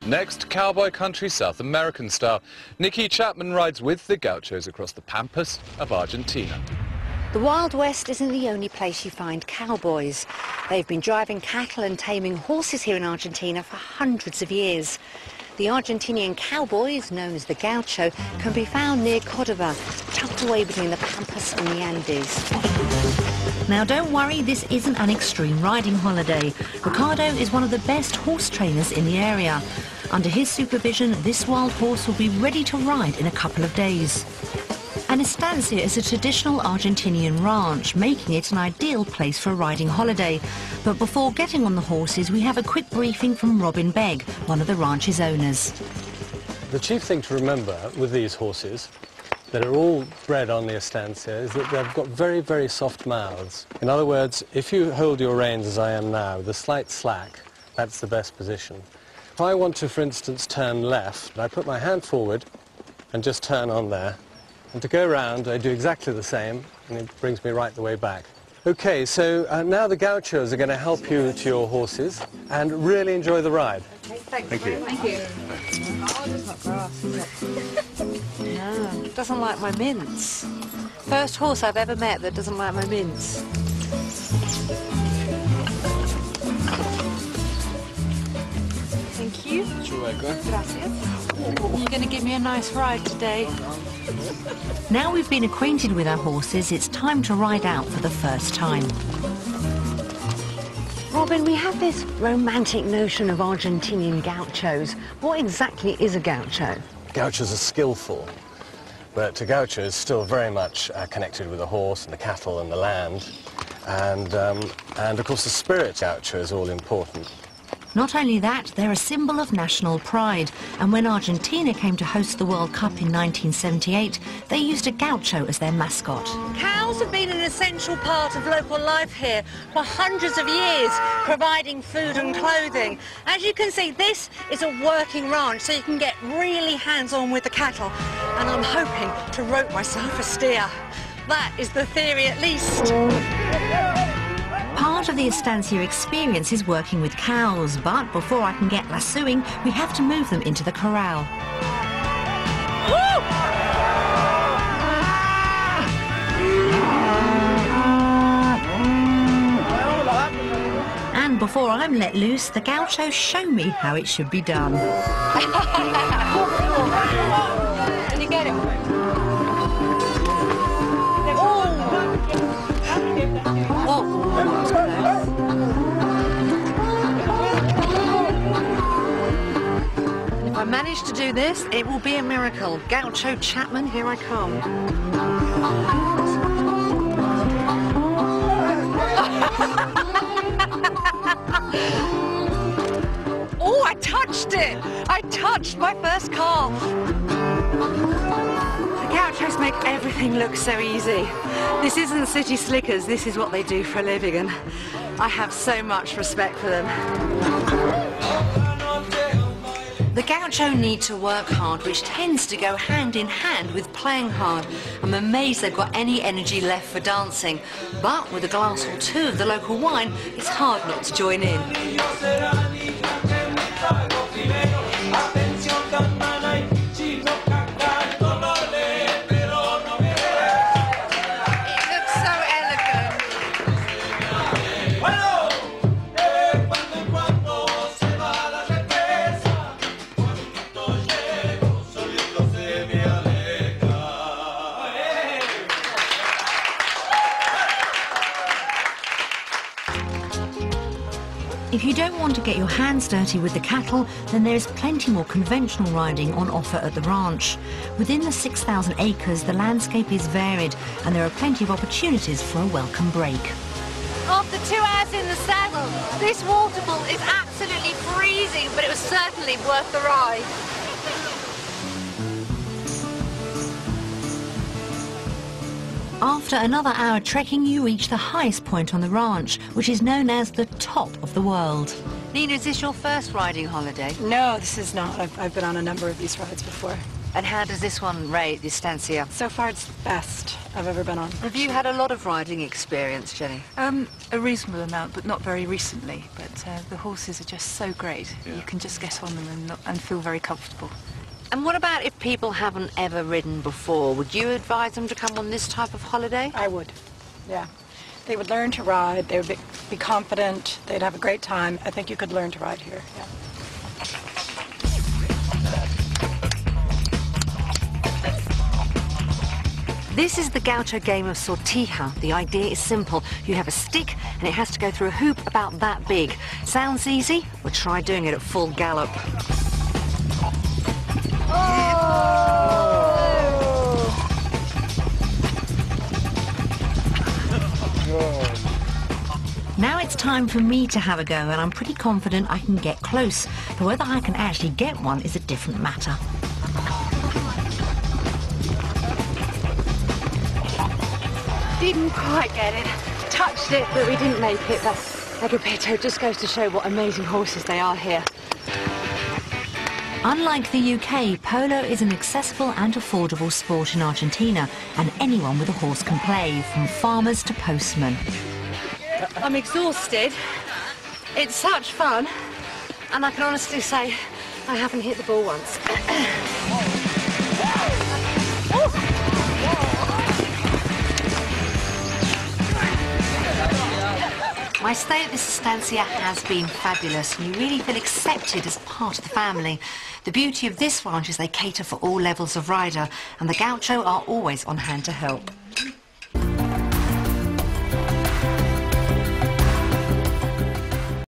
Next, cowboy country, South American style. Nikki Chapman rides with the gauchos across the pampas of Argentina. The Wild West isn't the only place you find cowboys. They've been driving cattle and taming horses here in Argentina for hundreds of years. The Argentinian cowboys, known as the gaucho, can be found near Córdoba, tucked away between the pampas and the Andes. Now don't worry, this isn't an extreme riding holiday. Ricardo is one of the best horse trainers in the area. Under his supervision, this wild horse will be ready to ride in a couple of days. An estancia is a traditional Argentinian ranch, making it an ideal place for a riding holiday. But before getting on the horses, we have a quick briefing from Robin Begg, one of the ranch's owners. The chief thing to remember with these horses that are all bred on the estancia is that they've got very, very soft mouths. In other words, if you hold your reins as I am now, with a slight slack, that's the best position. If I want to, for instance, turn left, I put my hand forward and just turn on there. And to go round, I do exactly the same, and it brings me right the way back. Okay, so now the gauchos are going to help you to your horses and really enjoy the ride. Okay, thank you. Thank you. Oh, it's not grass, is it? No, it doesn't like my mince. First horse I've ever met that doesn't like my mince. Thank you. Gracias. You're going to give me a nice ride today. Now we've been acquainted with our horses, it's time to ride out for the first time. Robin, we have this romantic notion of Argentinian gauchos. What exactly is a gaucho? Gauchos are skillful, but a gaucho is still very much connected with the horse and the cattle and the land. And of course the spirit gaucho is all important. Not only that, they're a symbol of national pride, and when Argentina came to host the World Cup in 1978, they used a gaucho as their mascot. Cows have been an essential part of local life here for hundreds of years, providing food and clothing. As you can see, this is a working ranch, so you can get really hands-on with the cattle, and I'm hoping to rope myself a steer. That is the theory, at least. Part of the estancia experience is working with cows, but before I can get lassoing, we have to move them into the corral. And before I'm let loose, the gauchos show me how it should be done. Can you get it? If I manage to do this, it will be a miracle. Gaucho Chapman, here I come. Oh, I touched it! I touched my first calf. The gauchos make everything look so easy. This isn't city slickers, this is what they do for a living, and I have so much respect for them. The gaucho need to work hard, which tends to go hand in hand with playing hard. I'm amazed they've got any energy left for dancing, but with a glass or two of the local wine, it's hard not to join in. If you don't want to get your hands dirty with the cattle, then there's plenty more conventional riding on offer at the ranch. Within the 6,000 acres, the landscape is varied, and there are plenty of opportunities for a welcome break. After 2 hours in the saddle, this waterfall is absolutely freezing, but it was certainly worth the ride. After another hour trekking, you reach the highest point on the ranch, which is known as the top of the world. Nina, is this your first riding holiday? No, this is not. I've been on a number of these rides before. And how does this one rate, the Estancia? So far it's the best I've ever been on. Have you had a lot of riding experience, Jenny? A reasonable amount, but not very recently. But the horses are just so great. Yeah. You can just get on them and feel very comfortable. And what about if people haven't ever ridden before? Would you advise them to come on this type of holiday? I would, yeah. They would learn to ride, they would be confident, they'd have a great time. I think you could learn to ride here, yeah. This is the gaucho game of sortija. The idea is simple. You have a stick and it has to go through a hoop about that big. Sounds easy? Well, try doing it at full gallop. Now it's time for me to have a go, and I'm pretty confident I can get close. But whether I can actually get one is a different matter. Didn't quite get it. Touched it, but we didn't make it. But Agapito just goes to show what amazing horses they are here. Unlike the UK, polo is an accessible and affordable sport in Argentina, and anyone with a horse can play, from farmers to postmen. I'm exhausted. It's such fun. And I can honestly say I haven't hit the ball once. My stay at this estancia has been fabulous, and you really feel accepted as part of the family. The beauty of this ranch is they cater for all levels of rider, and the gaucho are always on hand to help.